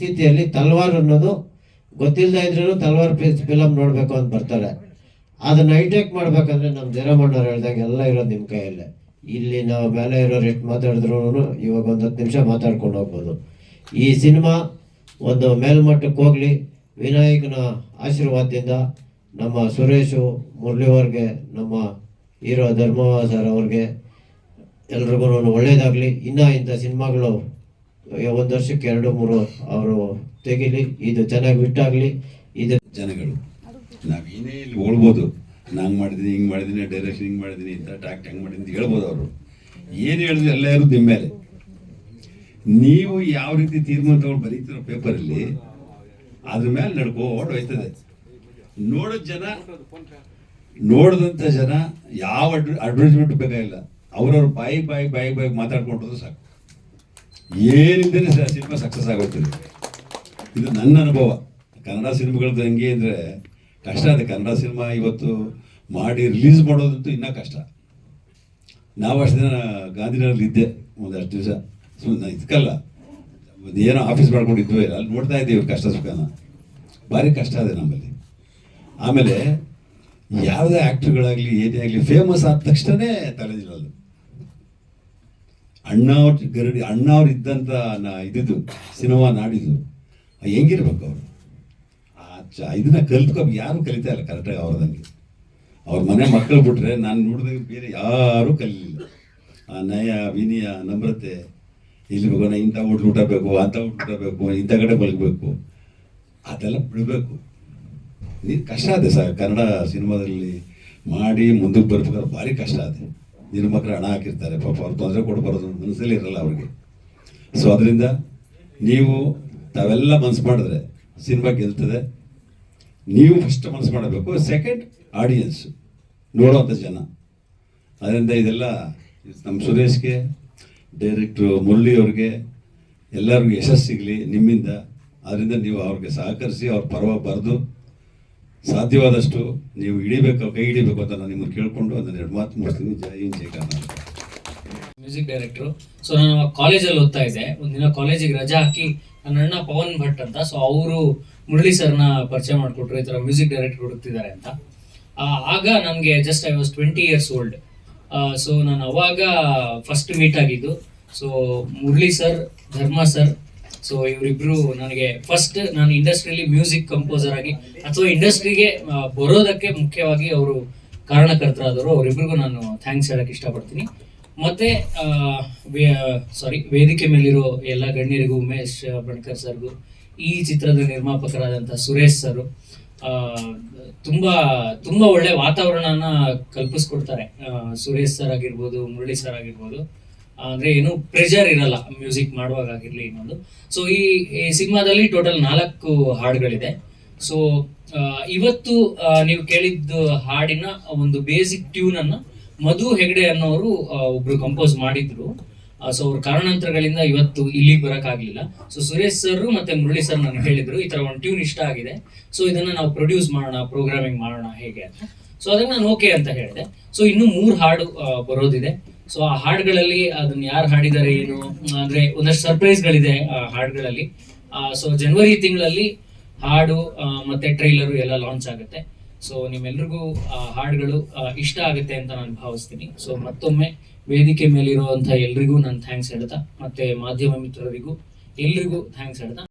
ಪರಿಸ್ಥಿತಿಯಲ್ಲಿ ತಲ್ವಾರ್ ಅನ್ನೋದು ಗೊತ್ತಿಲ್ಲದೆ ಇದ್ರೂ ತಲ್ವಾರ್ ಫಿಲಮ್ ನೋಡಬೇಕು ಅಂತ ಬರ್ತಾರೆ. ಅದನ್ನ ಹೈಟೆಕ್ ಮಾಡ್ಬೇಕಂದ್ರೆ ನಮ್ಮ ಜಯರಾಮಣ್ಣವ್ರು ಹೇಳ್ದಾಗ ಎಲ್ಲ ಇರೋದು ನಿಮ್ಮ ಕೈಯಲ್ಲೇ. ಇಲ್ಲಿ ನಾವು ಮೇಲೆ ಇರೋರು ಎಷ್ಟು ಮಾತಾಡಿದ್ರು ಇವಾಗ ಒಂದು 10 ನಿಮಿಷ ಮಾತಾಡ್ಕೊಂಡು ಹೋಗ್ಬೋದು. ಈ ಸಿನಿಮಾ ಒಂದು ಮೇಲ್ಮಟ್ಟಕ್ಕೆ ಹೋಗಲಿ, ವಿನಾಯಕನ ಆಶೀರ್ವಾದದಿಂದ ನಮ್ಮ ಸುರೇಶು ಮುರಳಿಯವ್ರಿಗೆ, ನಮ್ಮ ಹೀರೋ ಧರ್ಮವ ಸರ್ ಅವ್ರಿಗೆ ಎಲ್ರಿಗೂ ಒಳ್ಳೇದಾಗಲಿ. ಇನ್ನೂ ಇಂಥ ಸಿನಿಮಾಗಳು 1 ವರ್ಷಕ್ಕೆ 2-3 ಅವರು ತೆಗಿಲಿ, ಇದು ಚೆನ್ನಾಗಿ ಬಿಟ್ಟಾಗಲಿ. ಇದು ಜನಗಳು ನಾವೇನೇ ಇಲ್ಲಿ ಹೋಗ್ಬೋದು, ನಾನು ಮಾಡಿದ್ದೀನಿ, ಹಿಂಗೆ ಮಾಡಿದ್ದೀನಿ, ಡೈರೆಕ್ಷನ್ ಹಿಂಗೆ ಮಾಡಿದ್ದೀನಿ, ಇಂಥ ಟ್ಯಾಕ್ಟ್ ಹೆಂಗೆ ಮಾಡಿದ್ದೀನಿ ಅಂತ ಹೇಳ್ಬೋದು. ಅವರು ಏನು ಹೇಳಿದ್ರು ಎಲ್ಲ ಇರೋದು ನಿಮ್ಮ ಮೇಲೆ. ನೀವು ಯಾವ ರೀತಿ ತೀರ್ಮಾನ ತಗೊಂಡು ಬರೀತಿರೋ ಪೇಪರಲ್ಲಿ ಅದ್ರ ಮೇಲೆ ನಡ್ಕೊಂಡು ಹೋಯ್ತದೆ. ನೋಡಿದಂಥ ಜನ ಯಾವ ಅಡ್ವರ್ಟೈಸ್ಮೆಂಟ್ ಬೇಕಾಗಿಲ್ಲ, ಅವ್ರವ್ರ ಬಾಯಿ ಮಾತಾಡ್ಕೊಂಡ್ರು ಸಾಕು. ಏನಿದ್ದರೆ ಸಿನಿಮಾ ಸಕ್ಸಸ್ ಆಗೋಗ್ತದೆ. ಇದು ನನ್ನ ಅನುಭವ. ಕನ್ನಡ ಸಿನಿಮಾಗಳದ್ದು ಹೆಂಗೆ ಅಂದರೆ ಕಷ್ಟ ಇದೆ. ಕನ್ನಡ ಸಿನಿಮಾ ಇವತ್ತು ಮಾಡಿ ರಿಲೀಸ್ ಮಾಡೋದಂತೂ ಇನ್ನೂ ಕಷ್ಟ. ನಾವು ಅಷ್ಟು ದಿನ ಗಾಂಧಿನಗರಲ್ಲಿ ಇದ್ದೆ, ಒಂದಷ್ಟು ದಿವಸ ಸುಮ್ಮನೆ ಇದಕ್ಕಲ್ಲ, ಏನೋ ಆಫೀಸ್ ಮಾಡ್ಕೊಂಡಿದ್ವಿ, ಅಲ್ಲಿ ನೋಡ್ತಾ ಇದ್ದೀವಿ ಕಷ್ಟ ಸುಖನ. ಭಾರಿ ಕಷ್ಟ ಇದೆ ನಮ್ಮಲ್ಲಿ. ಆಮೇಲೆ ಯಾವುದೇ ಆ್ಯಕ್ಟ್ರುಗಳಾಗಲಿ ಏನೇ ಆಗಲಿ ಫೇಮಸ್ ಆದ ತಕ್ಷಣವೇ ತಲೆದಿರೋದು. ಅಣ್ಣವ್ರು ಇದ್ದಂಥ ಇದ್ದಿದ್ದು ಸಿನಿಮಾ ನಾಡಿದ್ದು ಹೆಂಗಿರ್ಬೇಕು ಅವರು. ಇದನ್ನ ಕಲ್ತ್ಕೊಂಡು ಯಾರು ಕಲಿತಾ ಇಲ್ಲ ಕರೆಕ್ಟಾಗಿ ಅವ್ರದಂಗೆ. ಅವ್ರ ಮನೆ ಮಕ್ಕಳು ಬಿಟ್ರೆ ನಾನು ನೋಡಿದಾಗ ಬೇರೆ ಯಾರೂ ಕಲೀಲಿಲ್ಲ. ಆ ನಯ, ವಿನಯ, ನಮ್ರತೆ, ಇಲ್ಲಿ ಬೇಕು, ಇಂಥ ಊಟ ಬೇಕು, ಅಂಥ ಊಟ ಬೇಕು, ಇಂಥ ಕಡೆ ಬಲಗಬೇಕು, ಅದೆಲ್ಲ ಬಿಡಬೇಕು. ನೀರು ಕಷ್ಟ ಇದೆ ಸರ್. ಕನ್ನಡ ಸಿನಿಮಾದಲ್ಲಿ ಮಾಡಿ ಮುಂದಕ್ಕೆ ಬರ್ಬೇಕಾದ್ರೆ ಭಾರಿ ಕಷ್ಟ ಇದೆ. ನಿರ್ಮಾಪಕರು ಹಣ ಹಾಕಿರ್ತಾರೆ, ಪಾಪ ಅವ್ರು ತೊಂದರೆ ಕೊಟ್ಟು ಬರೋದು ಮನಸ್ಸಲ್ಲಿ ಇರಲ್ಲ ಅವ್ರಿಗೆ. ಸೊ ಅದರಿಂದ ನೀವು ತಾವೆಲ್ಲ ಮನಸ್ಸು ಮಾಡಿದ್ರೆ ಸಿನಿಮಾ ಗೆಲ್ತದೆ. ನೀವು ಫಸ್ಟ್ ಮನಸ್ಸು ಮಾಡಬೇಕು, ಸೆಕೆಂಡ್ ಆಡಿಯನ್ಸ್ ನೋಡೋವಂಥ ಜನ. ಅದರಿಂದ ಇದೆಲ್ಲ ನಮ್ಮ ಸುರೇಶ್ಗೆ, ಡೈರೆಕ್ಟ್ರು ಮುರಳಿ ಅವ್ರಿಗೆ, ಎಲ್ಲರಿಗೂ ಯಶಸ್ಸು ಸಿಗಲಿ ನಿಮ್ಮಿಂದ. ಅದರಿಂದ ನೀವು ಅವ್ರಿಗೆ ಸಹಕರಿಸಿ, ಅವ್ರ ಪರವಾಗಿ ಬರೆದು ಸಾಧ್ಯವಾದಷ್ಟು ನೀವು ಹಿಡಿಬೇಕು, ಕೈ ಹಿಡಿಬೇಕು ಅಂತ ನಾನು ನಿಮ್ಮನ್ನು ಕೇಳಿಕೊಂಡು ಒಂದು 2 ಮಾತು ಮುಗಿಸ್ತೀನಿ. ಜೈ ಹಿಂದ್, ಜೈ ಕರ್ನಾಟಕ. ಮ್ಯೂಸಿಕ್ ಡೈರೆಕ್ಟ್ರು. ಸೊ ನಾನು ಕಾಲೇಜಲ್ಲಿ ಓದ್ತಾ ಇದ್ದೆ. ಒಂದಿನ ಕಾಲೇಜಿಗೆ ರಜಾ ಹಾಕಿ ನನ್ನ ಅಣ್ಣ ಪವನ್ ಭಟ್ ಅಂತ, ಸೊ ಅವರು ಮುರಳಿ ಸರ್ನ ಪರಿಚಯ ಮಾಡಿಕೊಟ್ರು, ಈ ಥರ ಮ್ಯೂಸಿಕ್ ಡೈರೆಕ್ಟರ್ ಹುಡುಕ್ತಿದ್ದಾರೆ ಅಂತ. ಆಗ ನನಗೆ just I was 20 years old. So ನಾನು ಅವಾಗ ಫಸ್ಟ್ ಮೀಟ್ ಆಗಿದ್ದು. ಸೊ ಮುರಳಿ ಸರ್, ಧರ್ಮ ಸರ್, ಸೊ ಇವರಿಬ್ರು ನನಗೆ ಫಸ್ಟ್, ನಾನು ಇಂಡಸ್ಟ್ರಿಯಲ್ಲಿ ಮ್ಯೂಸಿಕ್ ಕಂಪೋಸರ್ ಆಗಿ ಅಥವಾ ಇಂಡಸ್ಟ್ರಿಗೆ ಬರೋದಕ್ಕೆ ಮುಖ್ಯವಾಗಿ ಅವರು ಕಾರಣಕರ್ತರಾದರು. ಅವರಿಬ್ರಿಗೂ ನಾನು ಥ್ಯಾಂಕ್ಸ್ ಹೇಳಕ್ಕೆ ಇಷ್ಟಪಡ್ತೀನಿ. ಮತ್ತೆ ವೇದಿಕೆ ಮೇಲಿರೋ ಎಲ್ಲ ಗಣ್ಯರಿಗೂ, ಉಮೇಶ್ ಬಣ್ಕರ್ ಸರ್ಗೂ, ಈ ಚಿತ್ರದ ನಿರ್ಮಾಪಕರಾದಂಥ ಸುರೇಶ್ ಸರ್ ತುಂಬ ಒಳ್ಳೆ ವಾತಾವರಣನ ಕಲ್ಪಿಸ್ಕೊಡ್ತಾರೆ. ಸುರೇಶ್ ಸರ್ ಆಗಿರ್ಬೋದು, ಮುರಳಿ ಸರ್ ಆಗಿರ್ಬೋದು. ಅಂದರೆ ಏನು ಪ್ರೆಷರ್ ಇರಲ್ಲ ಮ್ಯೂಸಿಕ್ ಮಾಡುವಾಗ ಆಗಿರಲಿ ಇನ್ನೊಂದು. ಸೊ ಈ ಸಿನಿಮಾದಲ್ಲಿ ಟೋಟಲ್ 4 ಹಾಡುಗಳಿದೆ. ಸೊ ಇವತ್ತು ನೀವು ಕೇಳಿದ್ದು ಹಾಡಿನ ಒಂದು ಬೇಸಿಕ್ ಟ್ಯೂನನ್ನು ಮಧು ಹೆಗ್ಡೆ ಅನ್ನೋರು ಒಬ್ರು ಕಂಪೋಸ್ ಮಾಡಿದ್ರು. ಸೊ ಅವ್ರ ಕಾರಣಾಂತರಗಳಿಂದ ಇವತ್ತು ಇಲ್ಲಿಗೆ ಬರೋಕ್ಕಾಗಲಿಲ್ಲ. ಸೊ ಸುರೇಶ್ ಸರ್ ಮತ್ತೆ ಮುರಳಿ ಸರ್ ನನಗೆ ಹೇಳಿದ್ರು, ಈ ಥರ ಒಂದು ಟ್ಯೂನ್ ಇಷ್ಟ ಆಗಿದೆ, ಸೊ ಇದನ್ನು ನಾವು ಪ್ರೊಡ್ಯೂಸ್ ಮಾಡೋಣ, ಪ್ರೋಗ್ರಾಮಿಂಗ್ ಮಾಡೋಣ ಹೇಗೆ ಅಂತ. ಸೊ ಅದಕ್ಕೆ ನಾನು ಓಕೆ ಅಂತ ಹೇಳಿದೆ. ಸೊ ಇನ್ನೂ 3 ಹಾಡು ಬರೋದಿದೆ. ಸೊ ಆ ಹಾಡುಗಳಲ್ಲಿ ಅದನ್ನ ಯಾರು ಹಾಡಿದ್ದಾರೆ ಏನು ಅಂದರೆ ಒಂದಷ್ಟು ಸರ್ಪ್ರೈಸ್ಗಳಿದೆ ಆ ಹಾಡುಗಳಲ್ಲಿ. ಸೊ ಜನವರಿ ತಿಂಗಳಲ್ಲಿ ಹಾಡು ಮತ್ತೆ ಟ್ರೈಲರು ಎಲ್ಲ ಲಾಂಚ್ ಆಗುತ್ತೆ. ಸೊ ನಿಮ್ಮೆಲ್ರಿಗೂ ಹಾಡುಗಳು ಇಷ್ಟ ಆಗುತ್ತೆ ಅಂತ ನಾನು ಭಾವಿಸ್ತೀನಿ. ಸೊ ಮತ್ತೊಮ್ಮೆ ವೇದಿಕೆ ಮೇಲಿರುವಂಥ ಎಲ್ರಿಗೂ ನಾನು ಥ್ಯಾಂಕ್ಸ್ ಹೇಳ್ತಾ, ಮತ್ತೆ ಮಾಧ್ಯಮ ಮಿತ್ರರಿಗೂ ಎಲ್ರಿಗೂ ಥ್ಯಾಂಕ್ಸ್ ಹೇಳ್ತಾ